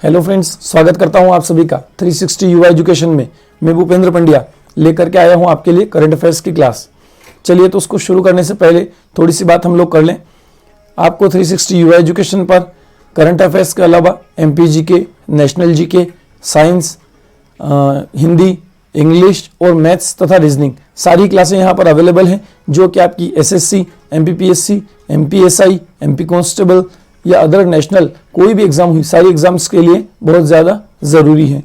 Hello friends, स्वागत करता हूं आप सभी का 360 युवा एजुकेशन में। मैं भूपेंद्र पंड्या लेकर के आया हूं आपके लिए करंट अफेयर्स की क्लास। चलिए तो उसको शुरू करने से पहले थोड़ी सी बात हम लोग कर लें। आपको 360 युवा एजुकेशन पर करंट अफेयर्स के अलावा MP GK, national GK, science, Hindi, English और मैथ्स तथा रीजनिंग सारी क्लासें यहाँ पर अवेलेबल हैं, जो कि आपकी SSC, MPPSC, MPSI, MP constable या अदर नेशनल कोई भी एग्जाम हुई, सारी एग्जाम्स के लिए बहुत ज़्यादा ज़रूरी है।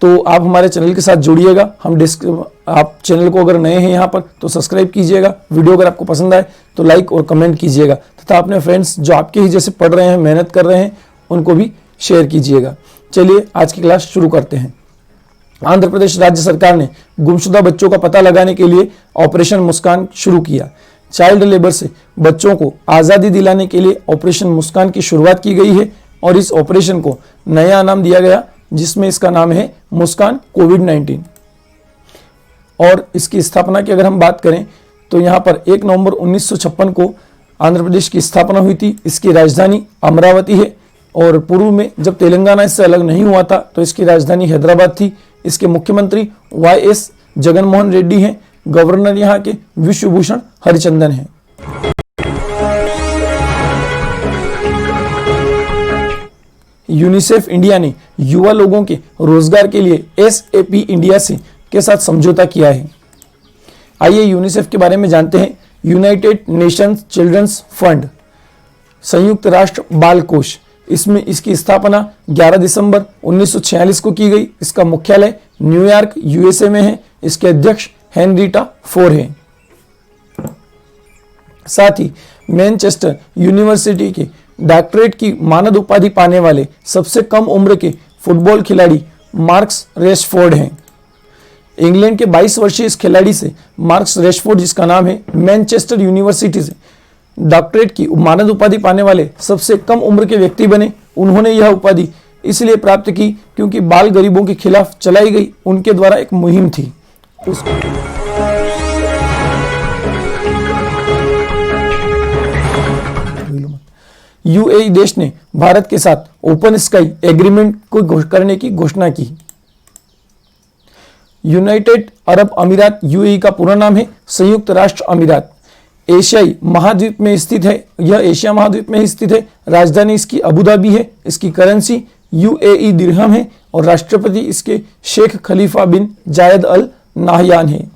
तो आप हमारे चैनल के साथ जुड़िएगा। आप चैनल को अगर नए हैं यहाँ पर तो सब्सक्राइब कीजिएगा। वीडियो अगर आपको पसंद आए तो लाइक और कमेंट कीजिएगा तथा अपने फ्रेंड्स जो आपके ही जैसे पढ़ रहे हैं, मेहनत कर रहे हैं, उनको भी शेयर कीजिएगा। चलिए आज की क्लास शुरू करते हैं। आंध्र प्रदेश राज्य सरकार ने गुमशुदा बच्चों का पता लगाने के लिए ऑपरेशन मुस्कान शुरू किया। चाइल्ड लेबर से बच्चों को आज़ादी दिलाने के लिए ऑपरेशन मुस्कान की शुरुआत की गई है और इस ऑपरेशन को नया नाम दिया गया, जिसमें इसका नाम है मुस्कान कोविड-19। और इसकी स्थापना की अगर हम बात करें तो यहाँ पर 1 नवंबर 1956 को आंध्र प्रदेश की स्थापना हुई थी। इसकी राजधानी अमरावती है और पूर्व में जब तेलंगाना इससे अलग नहीं हुआ था तो इसकी राजधानी हैदराबाद थी। इसके मुख्यमंत्री वाई.एस. जगनमोहन रेड्डी हैं। गवर्नर यहाँ के विश्वभूषण हरिचंदन हैं। यूनिसेफ इंडिया ने युवा लोगों के रोजगार के लिए एसएपी इंडिया के साथ समझौता किया है। आइए यूनिसेफ के बारे में जानते हैं। यूनाइटेड नेशंस चिल्ड्रंस फंड, संयुक्त राष्ट्र बाल कोष, इसमें इसकी स्थापना 11 दिसंबर 1946 को की गई। इसका मुख्यालय न्यूयॉर्क यूएसए में है। इसके अध्यक्ष हेनरीटा फोर हैं। साथ ही मैनचेस्टर यूनिवर्सिटी के डॉक्टरेट की मानद उपाधि पाने वाले सबसे कम उम्र के फुटबॉल खिलाड़ी मार्कस रेशफोर्ड हैं। इंग्लैंड के 22 वर्षीय इस खिलाड़ी से मार्कस रेशफोर्ड, जिसका नाम है, मैनचेस्टर यूनिवर्सिटी से डॉक्टरेट की मानद उपाधि पाने वाले सबसे कम उम्र के व्यक्ति बने। उन्होंने यह उपाधि इसलिए प्राप्त की क्योंकि बाल गरीबों के खिलाफ चलाई गई उनके द्वारा एक मुहिम थी। यूएई देश ने भारत के साथ ओपन स्काई एग्रीमेंट को करने की घोषणा की। यूनाइटेड अरब अमीरात यूएई का पूरा नाम है संयुक्त राष्ट्र अमीरात। एशियाई महाद्वीप में स्थित है। यह एशिया महाद्वीप में ही स्थित है। राजधानी इसकी अबू धाबी है। इसकी करेंसी यूएई दिरहम है और राष्ट्रपति इसके शेख खलीफा बिन जायद अल नाहयान है।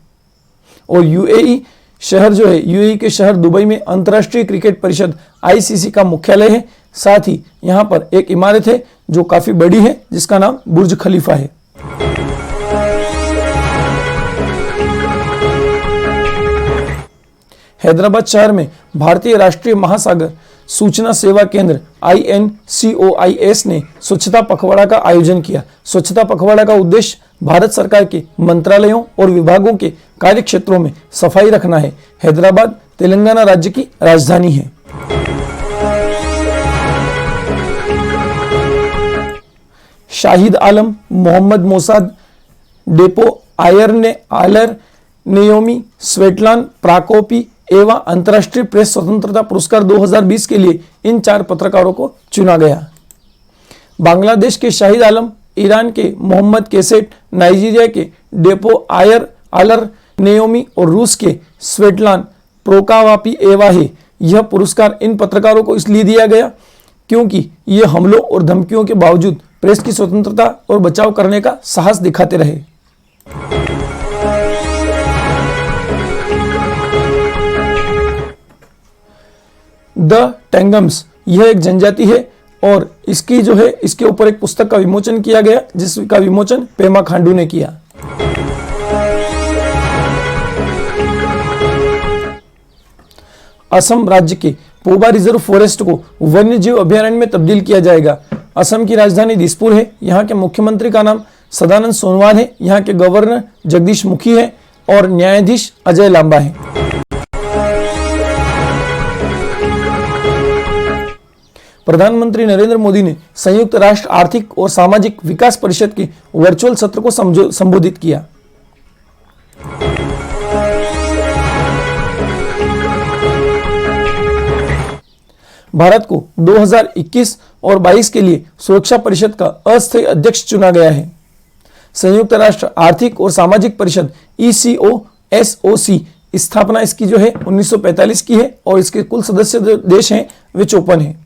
और यूएई शहर जो है, यूएई के शहर दुबई में अंतर्राष्ट्रीय क्रिकेट परिषद आईसीसी का मुख्यालय है। साथ ही यहाँ पर एक इमारत है जो काफी बड़ी है, जिसका नाम बुर्ज खलीफा है। हैदराबाद शहर में भारतीय राष्ट्रीय महासागर सूचना सेवा केंद्र INCOIS ने स्वच्छता पखवाड़ा का आयोजन किया। स्वच्छता पखवाड़ा का उद्देश्य भारत सरकार के मंत्रालयों और विभागों के कार्य क्षेत्रों में सफाई रखना है। हैदराबाद तेलंगाना राज्य की राजधानी है। शाहिद आलम, मोहम्मद मोसाद, डेपो आयर नेयोमी, स्वेटलान प्राकोपी एवं अंतर्राष्ट्रीय प्रेस स्वतंत्रता पुरस्कार 2020 के लिए इन 4 पत्रकारों को चुना गया। बांग्लादेश के शाहिद आलम, ईरान के मोहम्मद केसेट, नाइजीरिया के डेपो आयर नेयोमी और रूस के स्वेटलान प्रोकावापी एवा है। यह पुरस्कार इन पत्रकारों को इसलिए दिया गया क्योंकि ये हमलों और धमकियों के बावजूद प्रेस की स्वतंत्रता और बचाव करने का साहस दिखाते रहे। द टेंगम्स, यह एक जनजाति है और इसकी जो है, इसके ऊपर एक पुस्तक का विमोचन किया गया, जिसका विमोचन पेमा खांडू ने किया। असम राज्य के पोबा रिजर्व फॉरेस्ट को वन्य जीव अभयारण्य में तब्दील किया जाएगा। असम की राजधानी दिसपुर है। यहाँ के मुख्यमंत्री का नाम सदानंद सोनवाल है। यहाँ के गवर्नर जगदीश मुखी है और न्यायाधीश अजय लांबा है। प्रधानमंत्री नरेंद्र मोदी ने संयुक्त राष्ट्र आर्थिक और सामाजिक विकास परिषद के वर्चुअल सत्र को संबोधित किया। भारत को 2021 और 22 के लिए सुरक्षा परिषद का अस्थायी अध्यक्ष चुना गया है। संयुक्त राष्ट्र आर्थिक और सामाजिक परिषद ECOSOC स्थापना इसकी जो है 1945 की है और इसके कुल सदस्य देश हैं वे 54 हैं।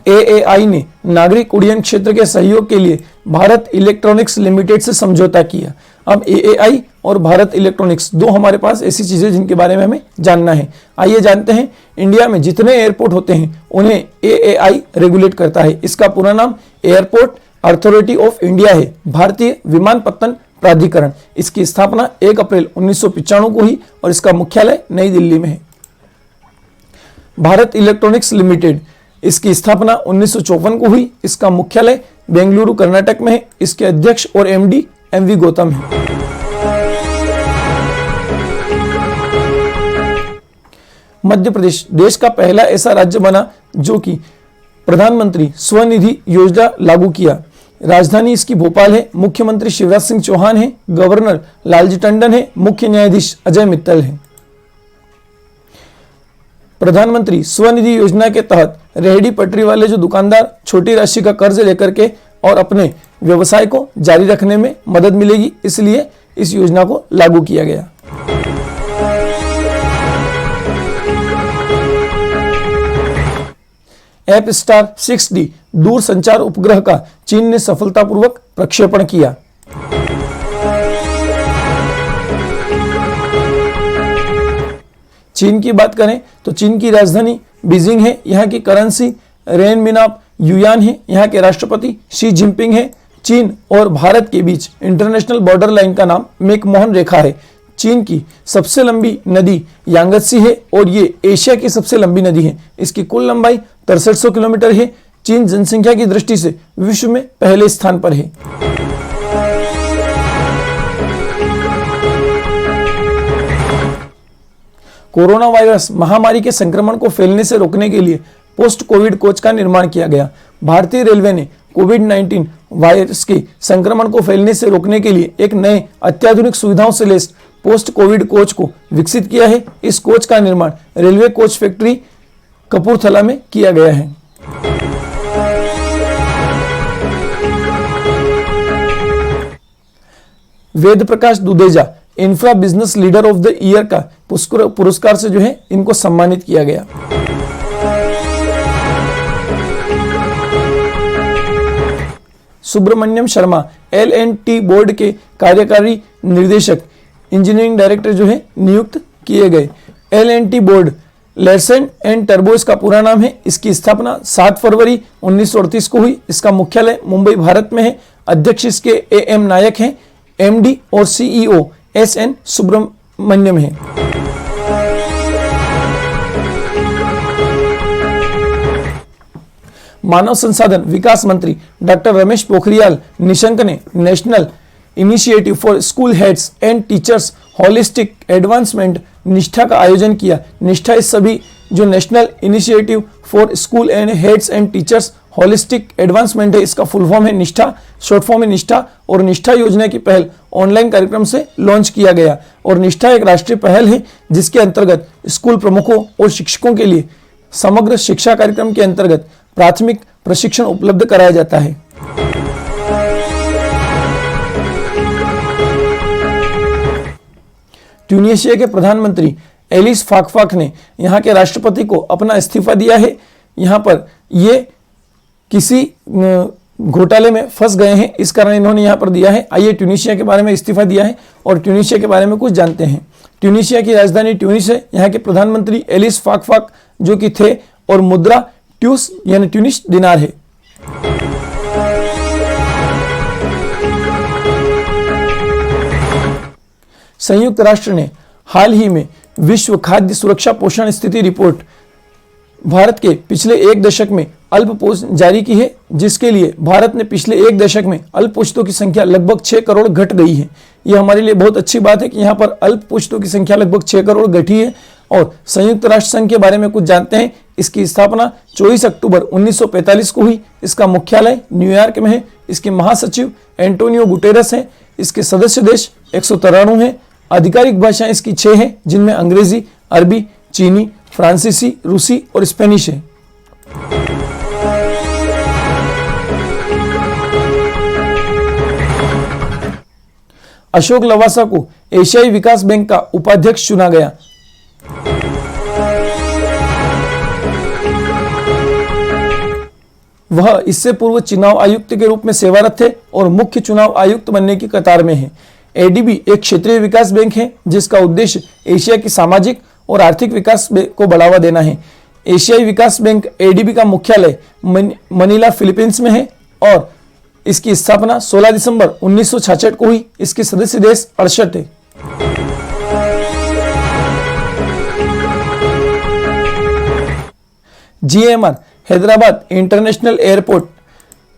AAI ने नागरिक उड्डयन क्षेत्र के सहयोग के लिए भारत इलेक्ट्रॉनिक्स लिमिटेड से समझौता किया। अब AAI और भारत इलेक्ट्रॉनिक्स दो हमारे पास ऐसी चीजें जिनके बारे में हमें जानना है। आइए जानते हैं। इंडिया में जितने एयरपोर्ट होते हैं उन्हें AAI रेगुलेट करता है। इसका पूरा नाम एयरपोर्ट अथॉरिटी ऑफ इंडिया है, भारतीय विमानपत्तन प्राधिकरण। इसकी स्थापना 1 अप्रैल 1995 को हुई और इसका मुख्यालय नई दिल्ली में है। भारत इलेक्ट्रॉनिक्स लिमिटेड, इसकी स्थापना 1954 को हुई। इसका मुख्यालय बेंगलुरु कर्नाटक में है। इसके अध्यक्ष और MD MV गौतम है। मध्य प्रदेश देश का पहला ऐसा राज्य बना जो कि प्रधानमंत्री स्वनिधि योजना लागू किया। राजधानी इसकी भोपाल है। मुख्यमंत्री शिवराज सिंह चौहान है। गवर्नर लालजी टंडन है। मुख्य न्यायाधीश अजय मित्तल है। प्रधानमंत्री स्वनिधि योजना के तहत रेहड़ी पटरी वाले जो दुकानदार छोटी राशि का कर्ज लेकर के और अपने व्यवसाय को जारी रखने में मदद मिलेगी, इसलिए इस योजना को लागू किया गया। एपस्टार 6D दूर संचार उपग्रह का चीन ने सफलतापूर्वक प्रक्षेपण किया। चीन की बात करें तो चीन की राजधानी बीजिंग है। यहाँ की करेंसी रेनमिनाप युआन है। यहाँ के राष्ट्रपति शी जिनपिंग है। चीन और भारत के बीच इंटरनेशनल बॉर्डर लाइन का नाम मैकमोहन रेखा है। चीन की सबसे लंबी नदी यांगत्सी है और ये एशिया की सबसे लंबी नदी है। इसकी कुल लंबाई 6300 किलोमीटर है। चीन जनसंख्या की दृष्टि से विश्व में पहले स्थान पर है। कोरोना वायरस महामारी के संक्रमण को फैलने से रोकने के लिए पोस्ट कोविड कोच का निर्माण किया गया। भारतीय रेलवे ने कोविड-19 वायरस के संक्रमण को फैलने से रोकने के लिए एक नए अत्याधुनिक सुविधाओं से लैस पोस्ट कोविड कोच को विकसित किया है। इस कोच का निर्माण रेलवे कोच फैक्ट्री कपूरथला में किया गया है। Ved Prakash Dudeja infra business leader of the year का पुरस्कार से जो है इनको सम्मानित किया गया। सुब्रमण्यम शर्मा L&T बोर्ड के कार्यकारी निर्देशक इंजीनियरिंग डायरेक्टर जो है नियुक्त किए गए। L&T बोर्ड लैरसेन एंड टर्बो इसका पूरा नाम है। इसकी स्थापना 7 फरवरी 1938 को हुई। इसका मुख्यालय मुंबई भारत में है। अध्यक्ष इसके AM नायक हैं। MD और CEO SN सुब्रमण्यम है। मानव संसाधन विकास मंत्री डॉक्टर रमेश पोखरियाल निशंक ने national initiative for school heads and teachers holistic advancement निष्ठा का आयोजन किया। निष्ठा इस सभी जो national initiative for school and heads and teachers holistic advancement है, इसका फुल फॉर्म है निष्ठा, शॉर्ट फॉर्म है निष्ठा। और निष्ठा योजना की पहल ऑनलाइन कार्यक्रम से लॉन्च किया गया। और निष्ठा एक राष्ट्रीय पहल है जिसके अंतर्गत स्कूल प्रमुखों और शिक्षकों के लिए समग्र शिक्षा कार्यक्रम के अंतर्गत प्राथमिक प्रशिक्षण उपलब्ध कराया जाता है। ट्यूनीशिया के प्रधानमंत्री एलिस फाकफाक ने यहाँ के राष्ट्रपति को अपना इस्तीफा दिया है। यहाँ पर ये किसी घोटाले में फंस गए हैं, इस कारण इन्होंने यहाँ पर दिया है। आइए ट्यूनीशिया के बारे में इस्तीफा दिया है और ट्यूनीशिया के बारे में कुछ जानते हैं। ट्यूनीशिया की राजधानी ट्यूनिस है। यहाँ के प्रधानमंत्री एलिस फाकफाक जो कि थे और मुद्रा ट्यूस यानी ट्यूनिश दिनार है। संयुक्त राष्ट्र ने हाल ही में विश्व खाद्य सुरक्षा पोषण स्थिति रिपोर्ट भारत के पिछले 1 दशक में अल्प पोषण जारी की है, जिसके लिए भारत ने पिछले 1 दशक में अल्प पोषितों की संख्या लगभग 6 करोड़ घट गई है। यह हमारे लिए बहुत अच्छी बात है कि यहाँ पर अल्प पोषितों की संख्या लगभग 6 करोड़ घटी है। और संयुक्त राष्ट्र संघ के बारे में कुछ जानते हैं। इसकी स्थापना 24 अक्टूबर 1945 को हुई। इसका मुख्यालय न्यूयॉर्क में है। इसके महासचिव एंटोनियो गुटेरस हैं। इसके सदस्य देश 193 हैं आधिकारिक भाषाएं इसकी 6 हैं, जिनमें अंग्रेजी, अरबी, चीनी, फ्रांसीसी, रूसी और स्पेनिश है। अशोक लवासा को एशियाई विकास बैंक का उपाध्यक्ष चुना गया। वह इससे पूर्व चुनाव आयुक्त के रूप में सेवारत थे और मुख्य चुनाव आयुक्त बनने की कतार में हैं। एडीबी एक क्षेत्रीय विकास बैंक है जिसका उद्देश्य एशिया की सामाजिक और आर्थिक विकास को बढ़ावा देना है। एशियाई विकास बैंक एडीबी का मुख्यालय मनीला, फिलीपींस में है और इसकी स्थापना 16 दिसंबर 1966 को हुई। इसके सदस्य देश 68 है। जीएमआर हैदराबाद इंटरनेशनल एयरपोर्ट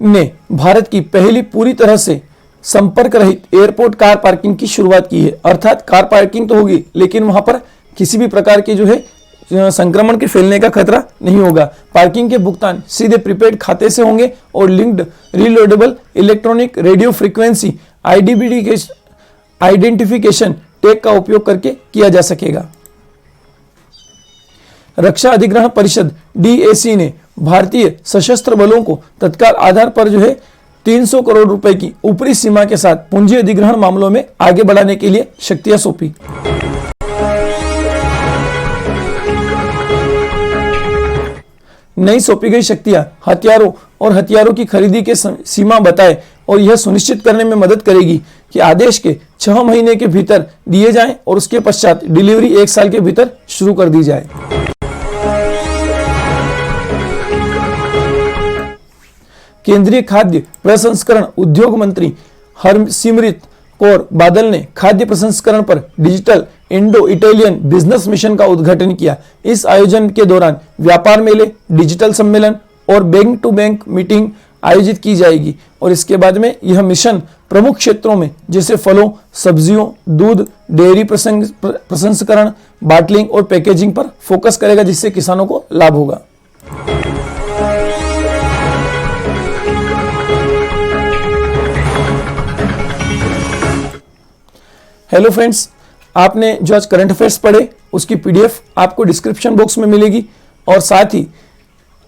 ने भारत की पहली पूरी तरह से संपर्क रहित एयरपोर्ट कार पार्किंग की शुरुआत की है। अर्थात कार पार्किंग तो होगी, लेकिन वहां पर किसी भी प्रकार की जो है संक्रमण के फैलने का खतरा नहीं होगा। पार्किंग के भुगतान सीधे प्रीपेड खाते से होंगे और linked reloadable electronic radio frequency identification tag का उपयोग करके किया जा सकेगा। रक्षा अधिग्रहण परिषद डीएसी ने भारतीय सशस्त्र बलों को तत्काल आधार पर जो है 300 करोड़ रुपए की ऊपरी सीमा के साथ पूंजी अधिग्रहण मामलों में आगे बढ़ाने के लिए शक्तियां सौंपी। नई सौंपी गई शक्तियां हथियारों और हथियारों की खरीदी के सीमा बताए और यह सुनिश्चित करने में मदद करेगी कि आदेश के 6 महीने के भीतर दिए जाएं और उसके पश्चात डिलीवरी 1 साल के भीतर शुरू कर दी जाए। केंद्रीय खाद्य प्रसंस्करण उद्योग मंत्री हरसिमरत कौर बादल ने खाद्य प्रसंस्करण पर digital Indo Italian business mission का उद्घाटन किया। इस आयोजन के दौरान व्यापार मेले, डिजिटल सम्मेलन और बैंक टू बैंक मीटिंग आयोजित की जाएगी और इसके बाद में यह मिशन प्रमुख क्षेत्रों में जैसे फलों, सब्जियों, दूध, डेयरी प्रसंस्करण, बाटलिंग और पैकेजिंग पर फोकस करेगा, जिससे किसानों को लाभ होगा। हेलो फ्रेंड्स, आपने जो आज करंट अफेयर्स पढ़े उसकी पीडीएफ आपको डिस्क्रिप्शन बॉक्स में मिलेगी और साथ ही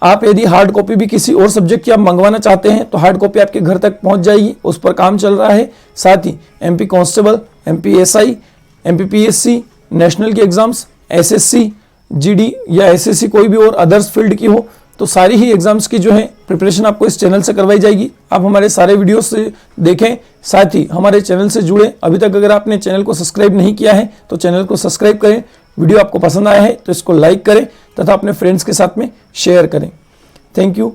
आप यदि हार्ड कॉपी भी किसी और सब्जेक्ट की आप मंगवाना चाहते हैं तो हार्ड कॉपी आपके घर तक पहुंच जाएगी। उस पर काम चल रहा है। साथ ही MP constable, MP SI, MP PSC, national के एग्जाम्स, एसएससी, जीडी या एसएससी कोई भी और अदर्स फील्ड की हो तो सारी ही एग्जाम्स की जो है प्रिपरेशन आपको इस चैनल से करवाई जाएगी। आप हमारे सारे वीडियोस से देखें, साथ ही हमारे चैनल से जुड़े। अभी तक अगर आपने चैनल को सब्सक्राइब नहीं किया है तो चैनल को सब्सक्राइब करें। वीडियो आपको पसंद आया है तो इसको लाइक करें तथा अपने फ्रेंड्स के साथ में शेयर करें। Thank you.